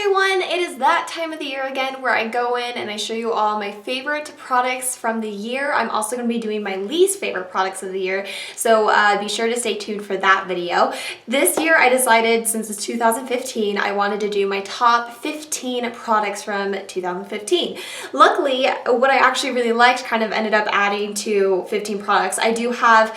everyone, it is that time of the year again where I go in and I show you all my favorite products from the year. I'm also going to be doing my least favorite products of the year, so be sure to stay tuned for that video. This year I decided, since it's 2015, I wanted to do my top 15 products from 2015. Luckily, what I actually really liked kind of ended up adding to 15 products. I do have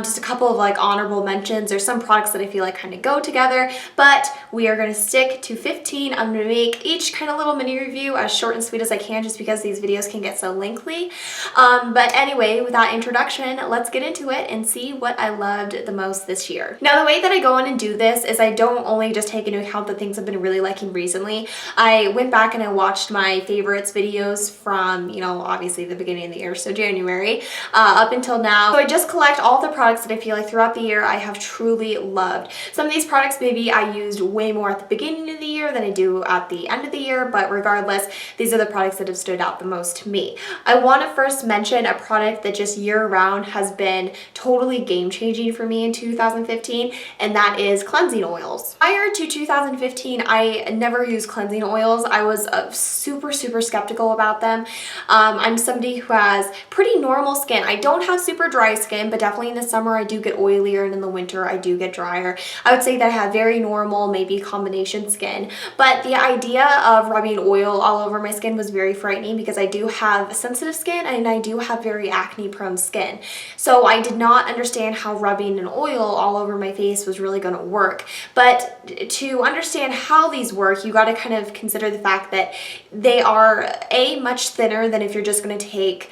just a couple of like honorable mentions. There's some products that I feel like kind of go together, but we are going to stick to 15. I'm going to make each kind of little mini review as short and sweet as I can, just because these videos can get so lengthy. But anyway, with that introduction, let's get into it and see what I loved the most this year. Now, the way that I go in and do this is I don't only just take into account the things I've been really liking recently. I went back and I watched my favorites videos from, you know, obviously the beginning of the year, so January, up until now. So I just collect all the products that I feel like throughout the year I have truly loved. Some of these products maybe I used way more at the beginning of the year than I do at the end of the year, but regardless, these are the products that have stood out the most to me. I want to first mention a product that just year-round has been totally game-changing for me in 2015, and that is cleansing oils. Prior to 2015, I never used cleansing oils. I was super skeptical about them. I'm somebody who has pretty normal skin. I don't have super dry skin, but definitely in the summer I do get oilier, and in the winter I do get drier. I would say that I have very normal, maybe combination skin, but the idea of rubbing oil all over my skin was very frightening because I do have sensitive skin and I do have very acne prone skin. So I did not understand how rubbing an oil all over my face was really going to work. But to understand how these work, you got to kind of consider the fact that they are much thinner than if you're just going to take,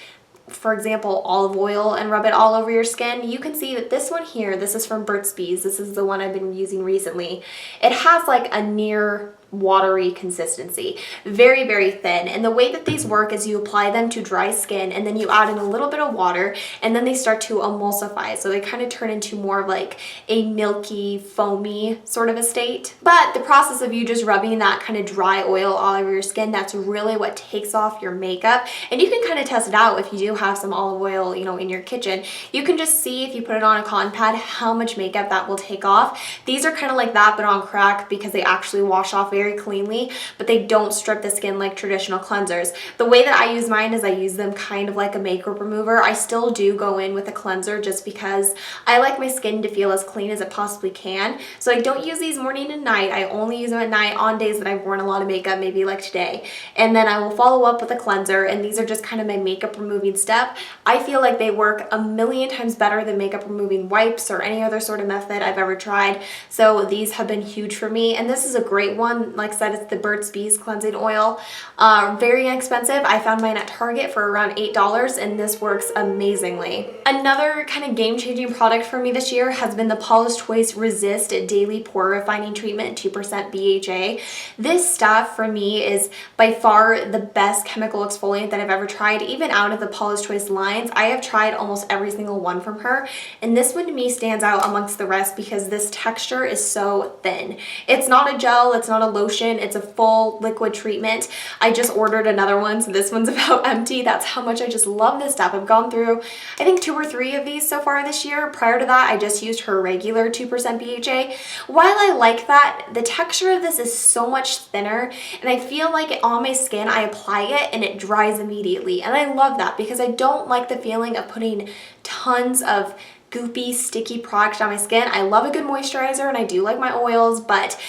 for example, olive oil and rub it all over your skin. You can see that this one here, this is from Burt's Bees. This is the one I've been using recently. It has like a near watery consistency, very thin. And the way that these work is you apply them to dry skin and then you add in a little bit of water and then they start to emulsify, so they kind of turn into more of like a milky, foamy sort of a state. But the process of you just rubbing that kind of dry oil all over your skin, that's really what takes off your makeup. And you can kind of test it out if you do have some olive oil, you know, in your kitchen. You can just see, if you put it on a cotton pad, how much makeup that will take off. These are kind of like that but on crack, because they actually wash off very cleanly, but they don't strip the skin like traditional cleansers. The way that I use mine is I use them kind of like a makeup remover. I still do go in with a cleanser just because I like my skin to feel as clean as it possibly can. So I don't use these morning and night. I only use them at night on days that I've worn a lot of makeup, maybe like today. And then I will follow up with a cleanser, and these are just kind of my makeup removing step. I feel like they work a million times better than makeup removing wipes or any other sort of method I've ever tried. So these have been huge for me, and this is a great one. Like I said, it's the Burt's Bees cleansing oil. Very inexpensive. I found mine at Target for around $8, and this works amazingly. Another kind of game-changing product for me this year has been the Paula's Choice Resist Daily Pore Refining Treatment 2% BHA. This stuff for me is by far the best chemical exfoliant that I've ever tried. Even out of the Paula's Choice lines, I have tried almost every single one from her, and this one to me stands out amongst the rest because this texture is so thin. It's not a gel, it's not a lotion, it's a full liquid treatment. I just ordered another one, so this one's about empty. That's how much I just love this stuff. I've gone through, I think, 2 or 3 of these so far this year. Prior to that, I just used her regular 2% BHA. While I like that, the texture of this is so much thinner, and I feel like on my skin, I apply it and it dries immediately. And I love that because I don't like the feeling of putting tons of goopy, sticky product on my skin. I love a good moisturizer and I do like my oils, but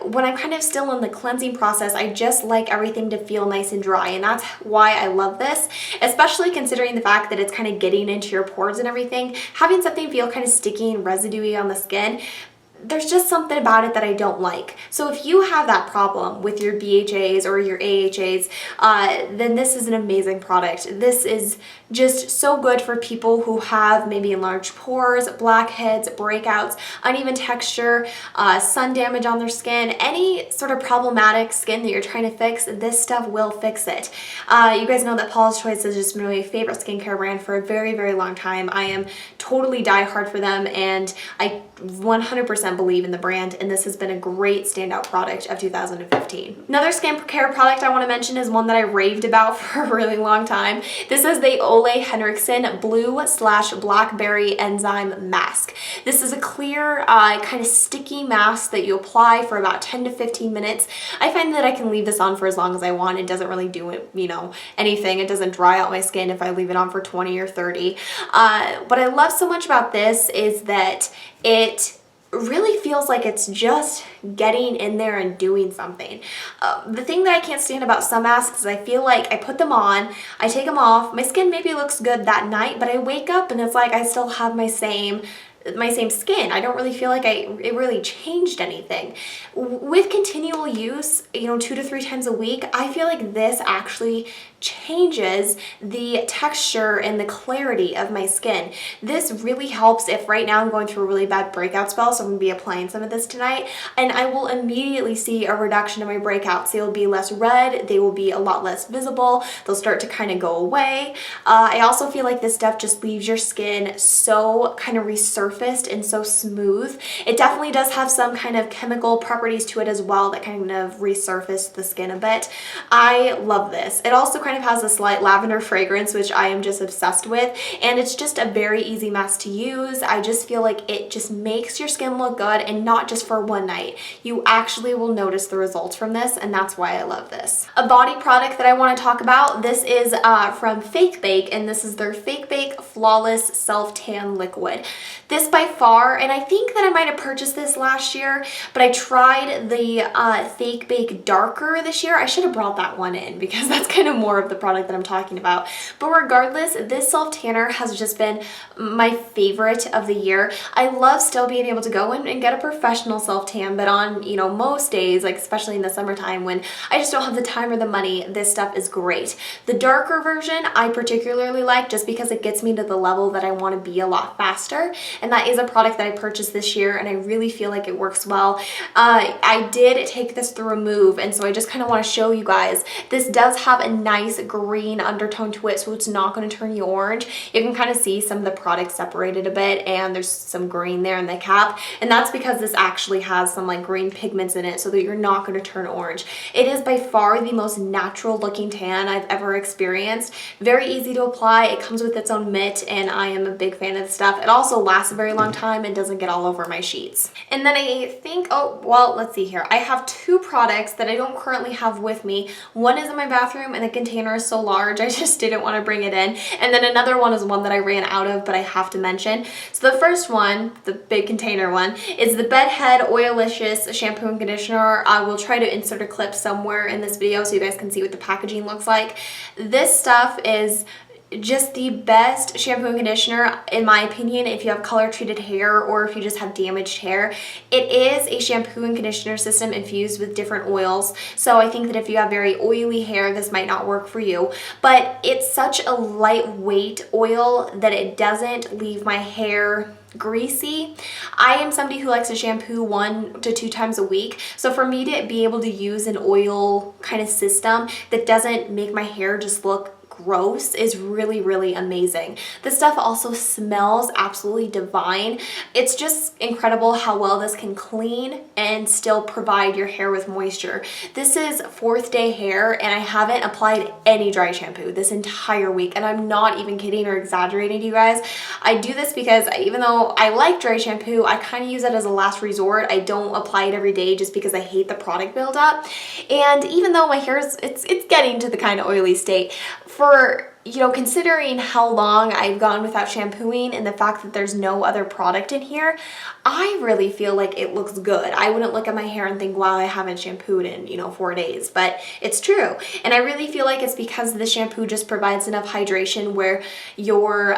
when I'm kind of still in the cleansing process, I just like everything to feel nice and dry, and that's why I love this, especially considering the fact that it's kind of getting into your pores and everything. Having something feel kind of sticky and residuey on the skin, there's just something about it that I don't like. So if you have that problem with your BHAs or your AHAs, then this is an amazing product. This is just so good for people who have maybe enlarged pores, blackheads, breakouts, uneven texture, sun damage on their skin, any sort of problematic skin that you're trying to fix, this stuff will fix it. You guys know that Paula's Choice has just been my favorite skincare brand for a very long time. I am totally diehard for them, and I 100% 100% believe in the brand, and this has been a great standout product of 2015. Another skincare product I want to mention is one that I raved about for a really long time. This is the Ole Henriksen Blue/Blackberry Enzyme Mask. This is a clear, kind of sticky mask that you apply for about 10 to 15 minutes. I find that I can leave this on for as long as I want. It doesn't really do it, anything. It doesn't dry out my skin if I leave it on for 20 or 30. What I love so much about this is that it really feels like it's just getting in there and doing something. The thing that I can't stand about some masks is I feel like I put them on, I take them off, my skin maybe looks good that night, but I wake up and it's like I still have my same skin. I don't really feel like it really changed anything. With continual use, 2 to 3 times a week, I feel like this actually changes the texture and the clarity of my skin. This really helps if right now I'm going through a really bad breakout spell, so I'm going to be applying some of this tonight, and I will immediately see a reduction in my breakouts. They will be less red, they will be a lot less visible, they'll start to kind of go away. I also feel like this stuff just leaves your skin so kind of resurfaced and so smooth. It definitely does have some kind of chemical properties to it as well that kind of resurface the skin a bit. I love this. It also kind of has a slight lavender fragrance, which I am just obsessed with, and it's just a very easy mask to use. I just feel like it just makes your skin look good, and not just for one night. You actually will notice the results from this, and that's why I love this. A body product that I want to talk about, this is from Fake Bake, and this is their Fake Bake Flawless Self Tan Liquid. This by far, and I think that I might have purchased this last year, but I tried the Fake Bake Darker this year. I should have brought that one in because that's kind of more of the product that I'm talking about. But regardless, this self tanner has just been my favorite of the year. I love still being able to go in and get a professional self tan, but on, most days, like especially in the summertime when I just don't have the time or the money, this stuff is great. The darker version I particularly like just because it gets me to the level that I want to be a lot faster, and that is a product that I purchased this year, and I really feel like it works well. I did take this through a move, and so I just kind of want to show you guys. This does have a nice green undertone to it, so it's not going to turn you orange. You can kind of see some of the product separated a bit, and there's some green there in the cap, and that's because this actually has some like green pigments in it so that you're not going to turn orange. It is by far the most natural looking tan I've ever experienced. Very easy to apply. It comes with its own mitt, and I am a big fan of the stuff. It also lasts a very long time and doesn't get all over my sheets. And then I think, let's see here. I have 2 products that I don't currently have with me. One is in my bathroom, and the container is so large I just didn't want to bring it in. And then another one is one that I ran out of, but I have to mention. So the first one, the big container one, is the Bedhead Oilicious Shampoo and Conditioner. I will try to insert a clip somewhere in this video so you guys can see what the packaging looks like. This stuff is just the best shampoo and conditioner in my opinion if you have color treated hair or if you just have damaged hair. It is a shampoo and conditioner system infused with different oils, so I think that if you have very oily hair this might not work for you, but it's such a lightweight oil that it doesn't leave my hair greasy. I am somebody who likes to shampoo 1 to 2 times a week, so for me to be able to use an oil kind of system that doesn't make my hair just look gross is really, really amazing. This stuff also smells absolutely divine. It's just incredible how well this can clean and still provide your hair with moisture. This is 4th day hair, and I haven't applied any dry shampoo this entire week, and I'm not even kidding or exaggerating to you guys. I do this because even though I like dry shampoo, I kind of use it as a last resort. I don't apply it every day just because I hate the product buildup. And even though my hair is it's getting to the kind of oily state, for considering how long I've gone without shampooing and the fact that there's no other product in here, I really feel like it looks good. I wouldn't look at my hair and think, wow, I haven't shampooed in 4 days, but it's true. And I really feel like it's because the shampoo just provides enough hydration where your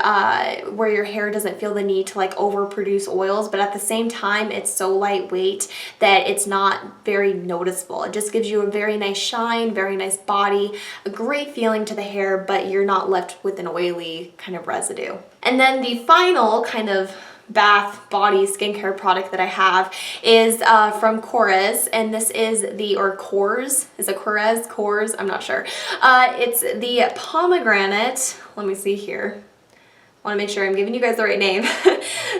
hair doesn't feel the need to like overproduce oils, but at the same time it's so lightweight that it's not very noticeable. It just gives you a very nice shine, very nice body, a great feeling to the hair, but you're not left with an oily kind of residue. And then the final kind of bath body skincare product that I have is from Korres, and this is Kors? Is it Korres? Kors? I'm not sure. It's the pomegranate, let me see here. want to make sure I'm giving you guys the right name.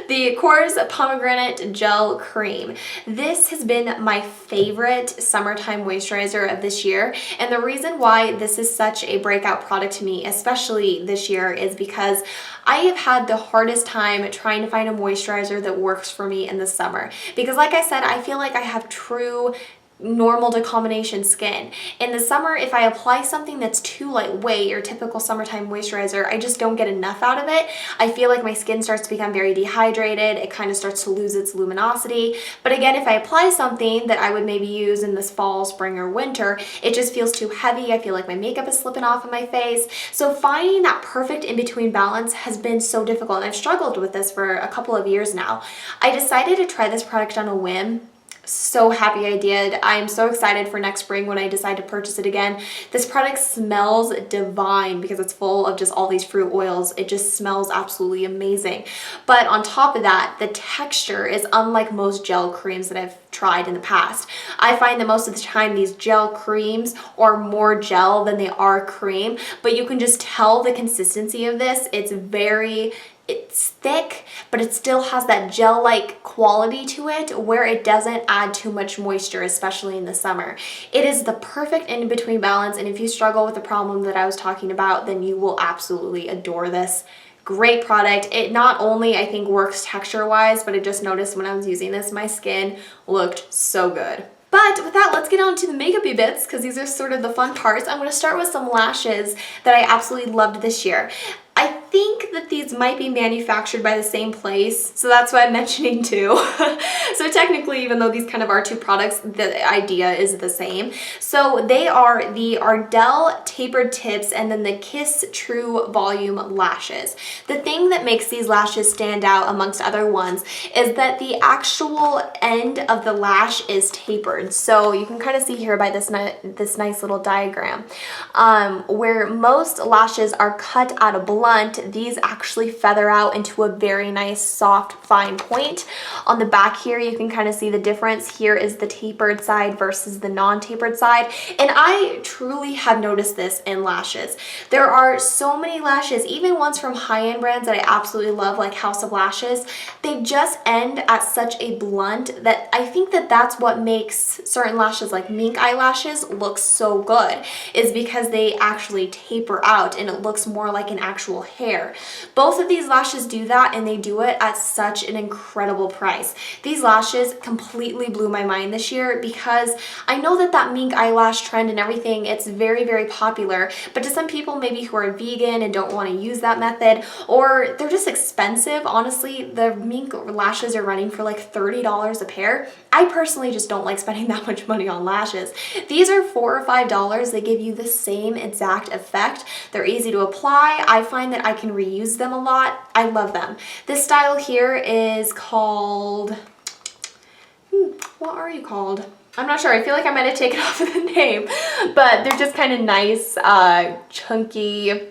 The Coors Pomegranate Gel Cream. This has been my favorite summertime moisturizer of this year, and the reason why this is such a breakout product to me, especially this year, is because I have had the hardest time trying to find a moisturizer that works for me in the summer. Because like I said, I feel like I have true normal to combination skin. In the summer, if I apply something that's too lightweight, your typical summertime moisturizer, I just don't get enough out of it. I feel like my skin starts to become very dehydrated. It kind of starts to lose its luminosity. But again, if I apply something that I would maybe use in this fall, spring, or winter, it just feels too heavy. I feel like my makeup is slipping off of my face. So finding that perfect in-between balance has been so difficult, and I've struggled with this for a couple of years now. I decided to try this product on a whim. So happy I did. I'm so excited for next spring when I decide to purchase it again. This product smells divine because it's full of just all these fruit oils. It just smells absolutely amazing. But on top of that, the texture is unlike most gel creams that I've tried in the past. I find that most of the time these gel creams are more gel than they are cream, but you can just tell the consistency of this. It's thick, but it still has that gel-like quality to it where it doesn't add too much moisture, especially in the summer. It is the perfect in-between balance, and if you struggle with the problem that I was talking about, then you will absolutely adore this. Great product. It not only, I think, works texture-wise, but I just noticed when I was using this, my skin looked so good. But with that, let's get on to the makeup-y bits, because these are sort of the fun parts. I'm going to start with some lashes that I absolutely loved this year. I think that these might be manufactured by the same place, so that's why I'm mentioning two. So technically, even though these kind of are two products, the idea is the same. So they are the Ardell Tapered Tips and then the Kiss True Volume Lashes. The thing that makes these lashes stand out amongst other ones is that the actual end of the lash is tapered. So you can kind of see here by this nice little diagram, where most lashes are cut at a blunt, these actually feather out into a very nice soft fine point. On the back here you can kind of see the difference. Here is the tapered side versus the non-tapered side, and I truly have noticed this in lashes. There are so many lashes, even ones from high-end brands that I absolutely love, like House of Lashes. They just end at such a blunt that I think that that's what makes certain lashes like mink eyelashes look so good, is because they actually taper out and it looks more like an actual hair. Both of these lashes do that, and they do it at such an incredible price. These lashes completely blew my mind this year because I know that mink eyelash trend and everything, it's very, very popular, but to some people maybe who are vegan and don't want to use that method, or they're just expensive, honestly, the mink lashes are running for like $30 a pair. I personally just don't like spending that much money on lashes. These are $4 or $5. They give you the same exact effect. They're easy to apply. I find that I can reuse them a lot. I love them. This style here is called, what are you called? I'm not sure. I feel like I might have taken off the name, but they're just kind of nice, chunky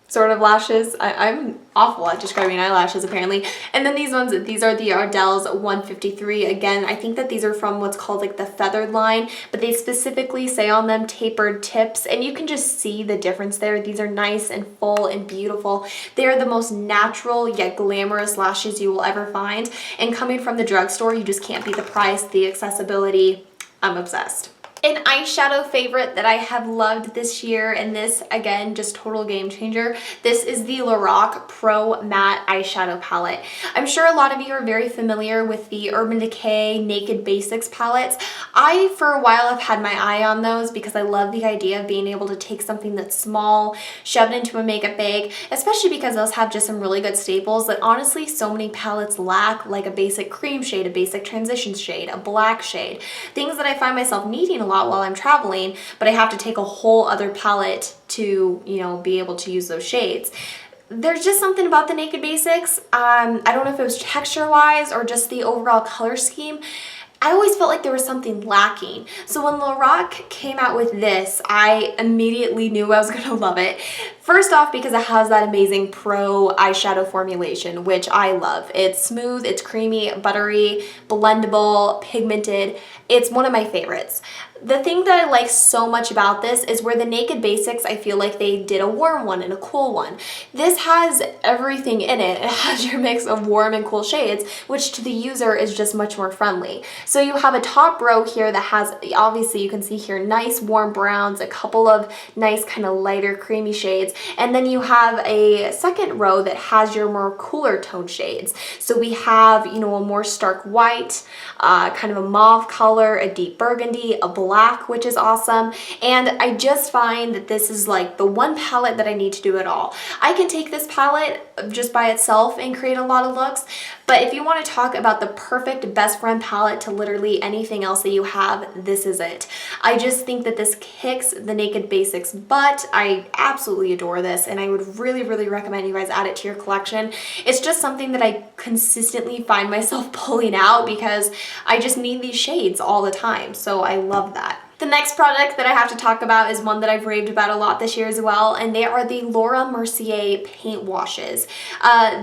sort of lashes. I'm awful at describing eyelashes apparently. And then these are the Ardell's 153. Again, I think that these are from what's called like the feathered line, but they specifically say on them tapered tips, and you can just see the difference there. These are nice and full and beautiful. They are the most natural yet glamorous lashes you will ever find, and coming from the drugstore, you just can't beat the price, the accessibility. I'm obsessed. An eyeshadow favorite that I have loved this year, and this, again, just total game changer, this is the Lorac Pro Matte Eyeshadow Palette. I'm sure a lot of you are very familiar with the Urban Decay Naked Basics palettes. I, for a while, have had my eye on those because I love the idea of being able to take something that's small, shove it into a makeup bag, especially because those have just some really good staples that honestly so many palettes lack, like a basic cream shade, a basic transition shade, a black shade, things that I find myself needing a lot while I'm traveling, but I have to take a whole other palette to, be able to use those shades. There's just something about the Naked Basics. I don't know if it was texture-wise or just the overall color scheme. I always felt like there was something lacking. So when Lorac came out with this, I immediately knew I was gonna love it. First off, because it has that amazing pro eyeshadow formulation, which I love. It's smooth, it's creamy, buttery, blendable, pigmented. It's one of my favorites. the thing that I like so much about this is where the Naked Basics, I feel like they did a warm one and a cool one. This has everything in it. It has your mix of warm and cool shades, which to the user is just much more friendly. So you have a top row here that has, obviously you can see here, nice warm browns, a couple of nice kind of lighter creamy shades, and then you have a second row that has your more cooler tone shades. So we have, you know, a more stark white, kind of a mauve color, a deep burgundy, a black, which is awesome. And I just find that this is like the one palette that I need to do it all. I can take this palette just by itself and create a lot of looks, but if you want to talk about the perfect best friend palette to literally anything else that you have, this is it. I just think that this kicks the Naked Basics butt. I absolutely adore this, and I would really, really recommend you guys add it to your collection. It's just something that I consistently find myself pulling out because I just need these shades all the time, so I love that. The next product that I have to talk about is one that I've raved about a lot this year as well, and they are the Laura Mercier paint washes.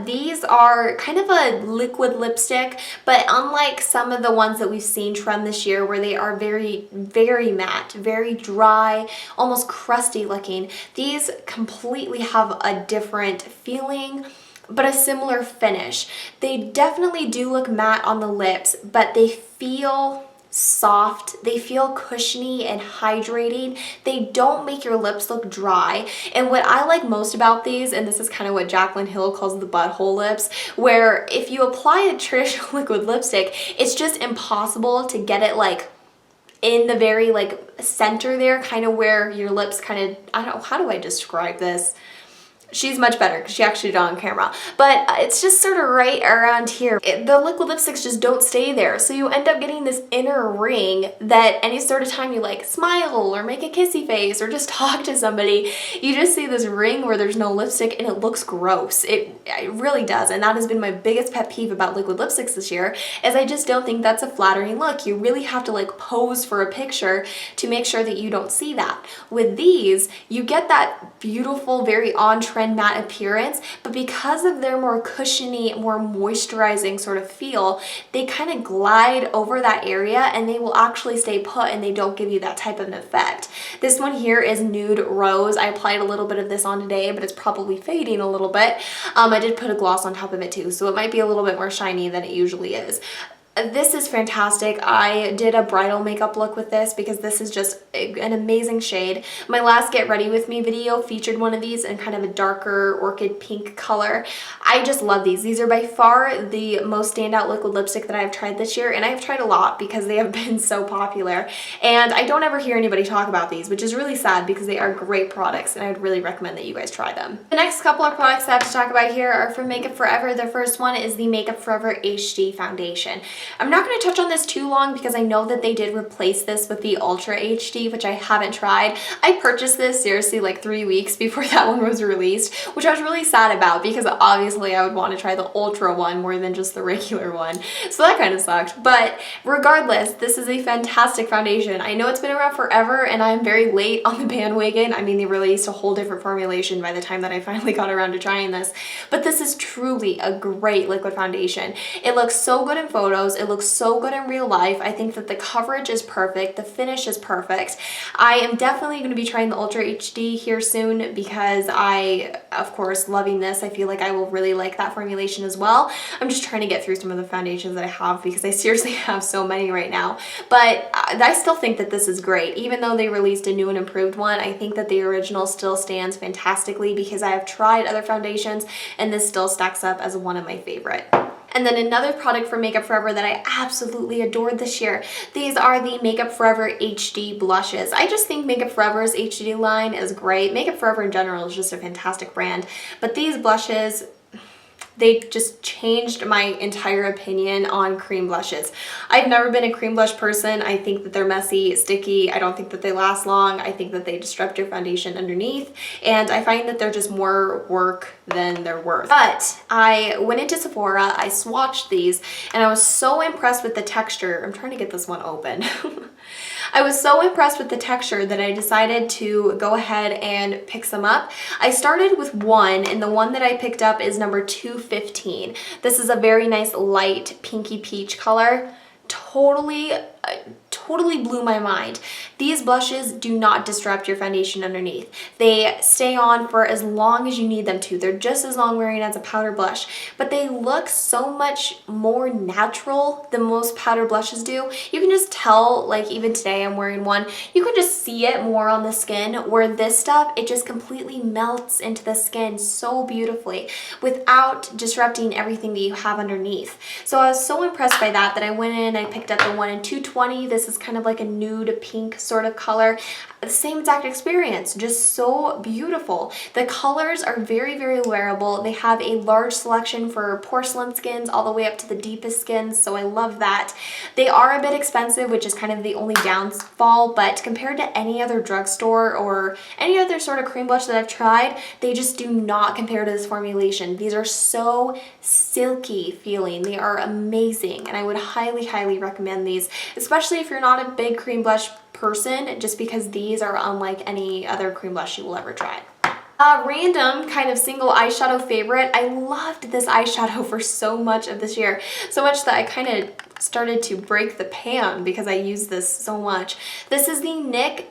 These are kind of a liquid lipstick, but unlike some of the ones that we've seen trend this year where they are very, very matte, very dry, almost crusty looking, these completely have a different feeling, but a similar finish. They definitely do look matte on the lips, but they feel soft, they feel cushiony and hydrating. They don't make your lips look dry. And what I like most about these, and this is kind of what Jaclyn Hill calls the butthole lips, where if you apply a traditional liquid lipstick, it's just impossible to get it like in the very like center there, kind of where your lips kind of, I don't know, how do I describe this? She's much better because she actually did it on camera. But it's just sort of right around here. The liquid lipsticks just don't stay there. So you end up getting this inner ring that any sort of time you like smile or make a kissy face or just talk to somebody, you just see this ring where there's no lipstick and it looks gross. It really does. And that has been my biggest pet peeve about liquid lipsticks this year, is I just don't think that's a flattering look. You really have to like pose for a picture to make sure that you don't see that. With these, you get that beautiful, very on-trend matte appearance, but because of their more cushiony, more moisturizing sort of feel, they kind of glide over that area and they will actually stay put and they don't give you that type of an effect. This one here is Nude Rose. I applied a little bit of this on today, but it's probably fading a little bit. I did put a gloss on top of it too, so it might be a little bit more shiny than it usually is. This is fantastic. I did a bridal makeup look with this because this is just an amazing shade. My last Get Ready With Me video featured one of these in kind of a darker orchid pink color. I just love these. These are by far the most standout liquid lipstick that I've tried this year, and I've tried a lot because they have been so popular. And I don't ever hear anybody talk about these, which is really sad because they are great products and I would really recommend that you guys try them. The next couple of products I have to talk about here are from Makeup Forever. The first one is the Makeup Forever HD Foundation. I'm not going to touch on this too long because I know that they did replace this with the Ultra HD, which I haven't tried. I purchased this seriously like 3 weeks before that one was released, which I was really sad about because obviously I would want to try the Ultra one more than just the regular one. So that kind of sucked. But regardless, this is a fantastic foundation. I know it's been around forever and I'm very late on the bandwagon. I mean, they released a whole different formulation by the time that I finally got around to trying this. But this is truly a great liquid foundation. It looks so good in photos. It looks so good in real life. I think that the coverage is perfect. The finish is perfect. I am definitely going to be trying the Ultra HD here soon because I, of course, loving this. I feel like I will really like that formulation as well. I'm just trying to get through some of the foundations that I have because I seriously have so many right now. But I still think that this is great. Even though they released a new and improved one, I think that the original still stands fantastically because I have tried other foundations and this still stacks up as one of my favorite. And then another product from Makeup Forever that I absolutely adored this year. These are the Makeup Forever HD blushes. I just think Makeup Forever's HD line is great. Makeup Forever in general is just a fantastic brand. But these blushes, they just changed my entire opinion on cream blushes. I've never been a cream blush person. I think that they're messy, sticky. I don't think that they last long. I think that they disrupt your foundation underneath. And I find that they're just more work than they're worth. But I went into Sephora, I swatched these, and I was so impressed with the texture. I'm trying to get this one open. I was so impressed with the texture that I decided to go ahead and pick some up. I started with one, and the one that I picked up is number 215. This is a very nice light pinky peach color. Totally totally blew my mind. These blushes do not disrupt your foundation underneath. They stay on for as long as you need them to. They're just as long wearing as a powder blush, but they look so much more natural than most powder blushes do. You can just tell, like even today I'm wearing one, you can just see it more on the skin, where this stuff, it just completely melts into the skin so beautifully without disrupting everything that you have underneath. So I was so impressed by that I went in, I picked up the one in 220. This is kind of like a nude pink sort of color. The same exact experience, just so beautiful. The colors are very, very wearable. They have a large selection for porcelain skins all the way up to the deepest skins, so I love that. They are a bit expensive, which is kind of the only downfall, but compared to any other drugstore or any other sort of cream blush that I've tried, they just do not compare to this formulation. These are so silky feeling. They are amazing, and I would highly, highly recommend these, especially if you're not a big cream blush person, just because these are unlike any other cream blush you will ever try. Random kind of single eyeshadow favorite. I loved this eyeshadow for so much of this year, so much that I kind of started to break the pan because I use this so much. This is the NYX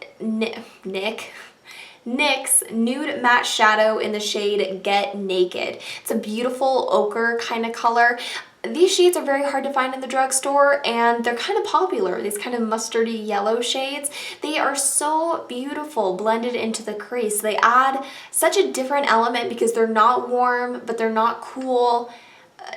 Nude Matte Shadow in the shade Get Naked. It's a beautiful ochre kind of color. These shades are very hard to find in the drugstore, and they're kind of popular, these kind of mustardy yellow shades. They are so beautiful blended into the crease. They add such a different element because they're not warm, but they're not cool.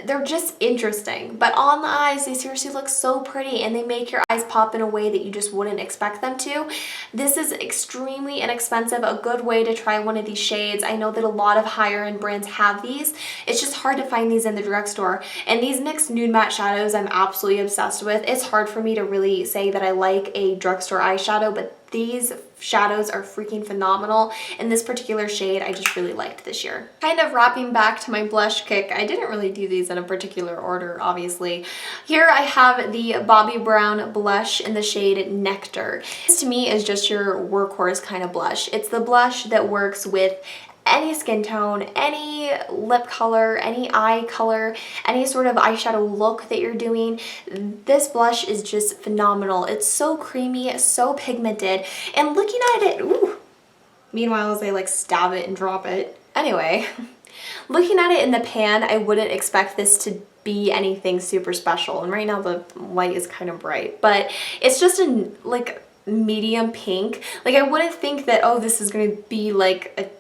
They're just interesting, but on the eyes they seriously look so pretty, and they make your eyes pop in a way that you just wouldn't expect them to. This is extremely inexpensive, a good way to try one of these shades. I know that a lot of higher end brands have these. It's just hard to find these in the drugstore, and these NYX Nude Matte Shadows I'm absolutely obsessed with. It's hard for me to really say that I like a drugstore eyeshadow, but these shadows are freaking phenomenal, and this particular shade I just really liked this year. Kind of wrapping back to my blush kick, I didn't really do these in a particular order, obviously. Here I have the Bobbi Brown blush in the shade Nectar. This to me is just your workhorse kind of blush. It's the blush that works with any skin tone, any lip color, any eye color, any sort of eyeshadow look that you're doing. This blush is just phenomenal. It's so creamy, so pigmented, and looking at it, ooh, meanwhile as I like stab it and drop it. Anyway, looking at it in the pan, I wouldn't expect this to be anything super special, and right now the light is kind of bright, but it's just a like medium pink. Like I wouldn't think that, oh, this is going to be like a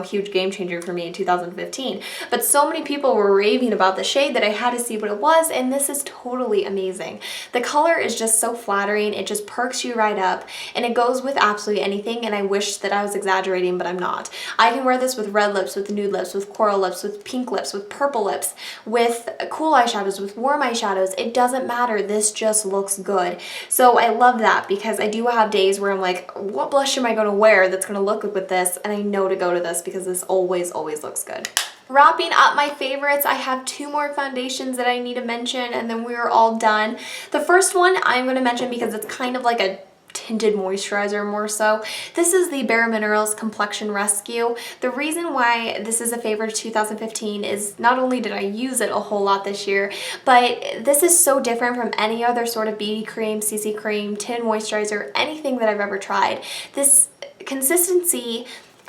huge game changer for me in 2015. But so many people were raving about the shade that I had to see what it was, and this is totally amazing. The color is just so flattering. It just perks you right up, and it goes with absolutely anything, and I wish that I was exaggerating, but I'm not. I can wear this with red lips, with nude lips, with coral lips, with pink lips, with purple lips, with cool eyeshadows, with warm eyeshadows. It doesn't matter. This just looks good. So I love that, because I do have days where I'm like, what blush am I going to wear that's going to look good with this? And I know to go to this because this always looks good. Wrapping up my favorites, I have two more foundations that I need to mention, and then we're all done. The first one I'm going to mention because it's kind of like a tinted moisturizer more so. This is the Bare Minerals Complexion Rescue. The reason why this is a favorite of 2015 is not only did I use it a whole lot this year, but this is so different from any other sort of BB cream, CC cream, tinted moisturizer, anything that I've ever tried. This consistency,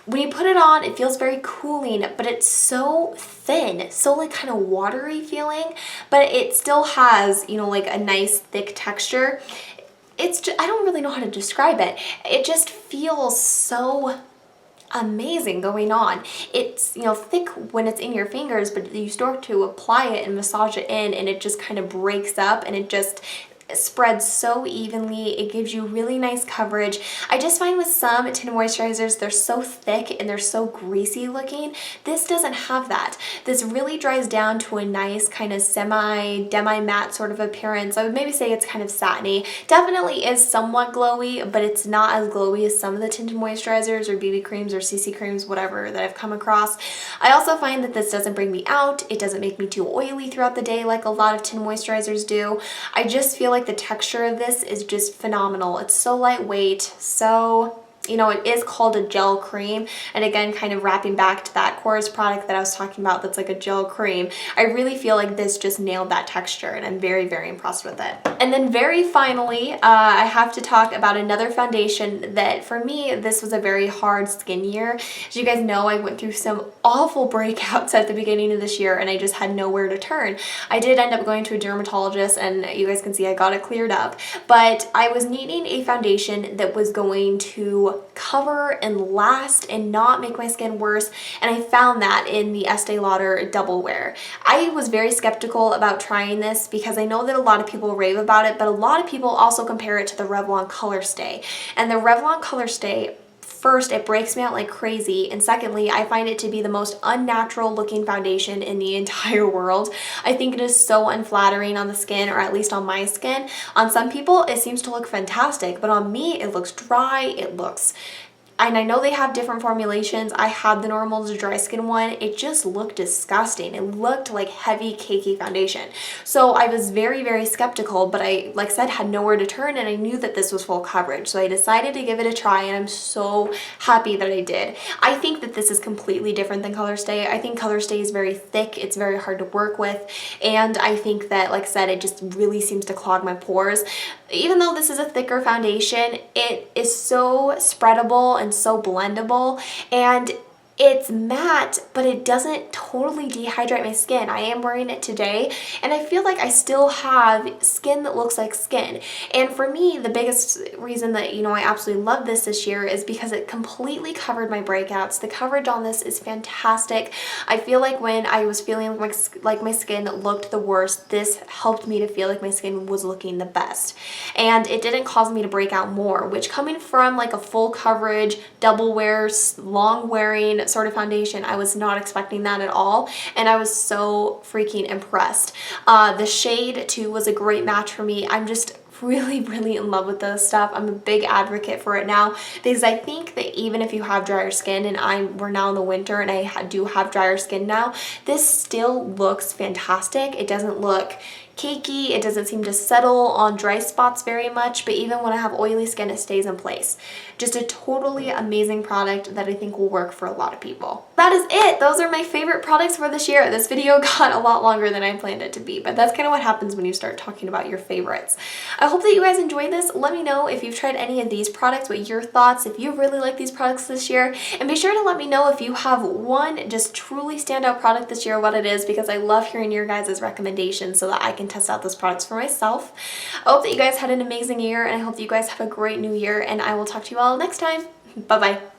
when you put it on, it feels very cooling, but it's so thin, so like kind of watery feeling, but it still has, like a nice thick texture. It's just, I don't really know how to describe it. It just feels so amazing going on. It's, thick when it's in your fingers, but you start to apply it and massage it in, and it just kind of breaks up, and it just spreads so evenly. It gives you really nice coverage. I just find with some tinted moisturizers, they're so thick and they're so greasy looking. This doesn't have that. This really dries down to a nice kind of demi-matte sort of appearance. I would maybe say it's kind of satiny. Definitely is somewhat glowy, but it's not as glowy as some of the tinted moisturizers or BB creams or CC creams, whatever, that I've come across. I also find that this doesn't bring me out. It doesn't make me too oily throughout the day like a lot of tinted moisturizers do. I just feel like the texture of this is just phenomenal. It's so lightweight, so you know, it is called a gel cream, and again, kind of wrapping back to that Korres product that I was talking about that's like a gel cream, I really feel like this just nailed that texture, and I'm very, very impressed with it. And then very finally, I have to talk about another foundation that for me, this was a very hard skin year. As you guys know, I went through some awful breakouts at the beginning of this year, and I just had nowhere to turn. I did end up going to a dermatologist, and you guys can see I got it cleared up, but I was needing a foundation that was going to cover and last and not make my skin worse, and I found that in the Estee Lauder Double Wear. I was very skeptical about trying this because I know that a lot of people rave about it, but a lot of people also compare it to the Revlon Color Stay. And the Revlon Color Stay, first, it breaks me out like crazy, and secondly, I find it to be the most unnatural looking foundation in the entire world. I think it is so unflattering on the skin, or at least on my skin. On some people, it seems to look fantastic, but on me, it looks dry, it looks... And I know they have different formulations. I had the normal to dry skin one. It just looked disgusting. It looked like heavy, cakey foundation. So I was very, very skeptical, but I, like I said, had nowhere to turn, and I knew that this was full coverage. So I decided to give it a try, and I'm so happy that I did. I think that this is completely different than Color Stay. I think Color Stay is very thick. It's very hard to work with. And I think that, like I said, it just really seems to clog my pores. Even though this is a thicker foundation, it is so spreadable and so blendable, and it's matte, but it doesn't totally dehydrate my skin. I am wearing it today, and I feel like I still have skin that looks like skin. And for me, the biggest reason that, you know, I absolutely love this year is because it completely covered my breakouts. The coverage on this is fantastic. I feel like when I was feeling like my skin looked the worst, this helped me to feel like my skin was looking the best. And it didn't cause me to break out more, which, coming from like a full coverage, double wear, long wearing sort of foundation, I was not expecting that at all, and I was so freaking impressed. The shade too was a great match for me. I'm just really, really in love with this stuff. I'm a big advocate for it now, because I think that even if you have drier skin, and we're now in the winter and I do have drier skin now, this still looks fantastic. It doesn't look cakey, it doesn't seem to settle on dry spots very much, but even when I have oily skin, it stays in place. Just a totally amazing product that I think will work for a lot of people. That is it. Those are my favorite products for this year. This video got a lot longer than I planned it to be, but that's kind of what happens when you start talking about your favorites. I hope that you guys enjoyed this. Let me know if you've tried any of these products, what your thoughts, if you really like these products this year, and be sure to let me know if you have one just truly standout product this year, what it is, because I love hearing your guys' recommendations so that I can test out those products for myself. I hope that you guys had an amazing year, and I hope that you guys have a great new year, and I will talk to you all next time. Bye-bye.